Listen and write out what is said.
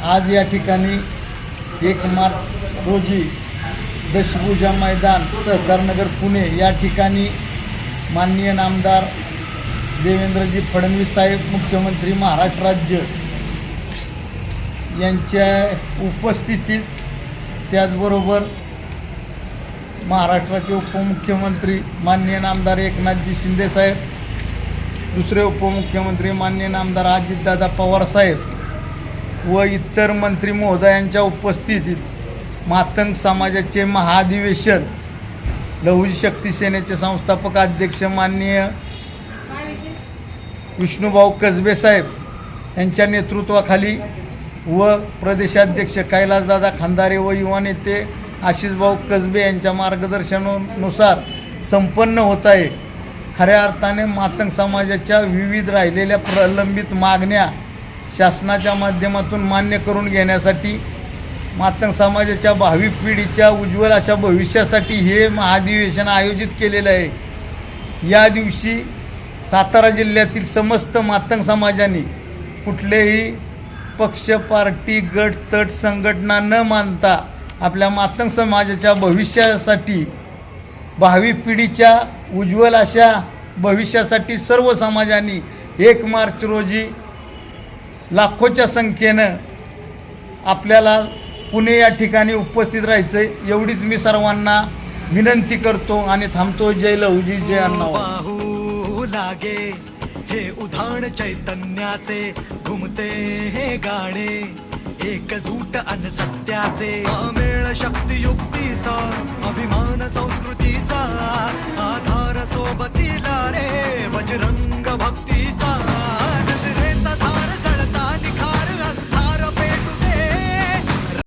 आज या ठिकाणी 1 मार्च रोजी दशभुजा मैदान सहकारनगर पुणे या ठिकाणी माननीय नामदार देवेंद्रजी फडणवीस साहेब मुख्यमंत्री महाराष्ट्र राज्य यांच्या उपस्थितीत, त्याचबरोबर महाराष्ट्राचे उपमुख्यमंत्री माननीय नामदार एकनाथजी शिंदे साहेब, दुसरे उपमुख्यमंत्री माननीय नामदार अजितदादा पवार साहेब व इतर मंत्री महोदयांच्या उपस्थितीत मातंग समाजाचे महाअधिवेशन लहुजी शक्ती सेनेचे संस्थापक अध्यक्ष माननीय विष्णुभाऊ कसबे साहेब यांच्या नेतृत्वाखाली व प्रदेशाध्यक्ष कैलासदादा खंदारे व युवा नेते आशिषभाऊ कसबे यांच्या मार्गदर्शनानुसार संपन्न होत आहे। खऱ्या अर्थाने मातंग समाजाच्या विविध राहिलेल्या प्रलंबित मागण्या शासनाच्या माध्यमातून मान्य करून घेण्यासाठी, मातंग समाजाच्या भावी पिढीच्या उज्ज्वल अशा भविष्यासाठी हे महाअधिवेशन आयोजित केलेलं आहे। या दिवशी सातारा जिल्ह्यातील समस्त मातंग समाजाने कुठलेही पक्ष, पार्टी, गट, तट, संघटना न मानता आपल्या मातंग समाजाच्या भविष्यासाठी, भावी पिढीच्या उज्ज्वल अशा भविष्यासाठी सर्व समाजांनी 1 मार्च रोजी लाखोच्या संख्येनं आपल्याला पुणे या ठिकाणी उपस्थित राहायचं आहे। एवढीच मी सर्वांना विनंती करतो आणि थांबतो। जय लहुजी, जय अण्णा लागे हे उधाण चैतन्याचे, घुमते हे गाणे एकजूट अन सत्याचे, मेळ शक्ती युक्तीचा, अभिमान संस्कृतीचा, आधार सोबतीला रे बजरंग भक्तीचा।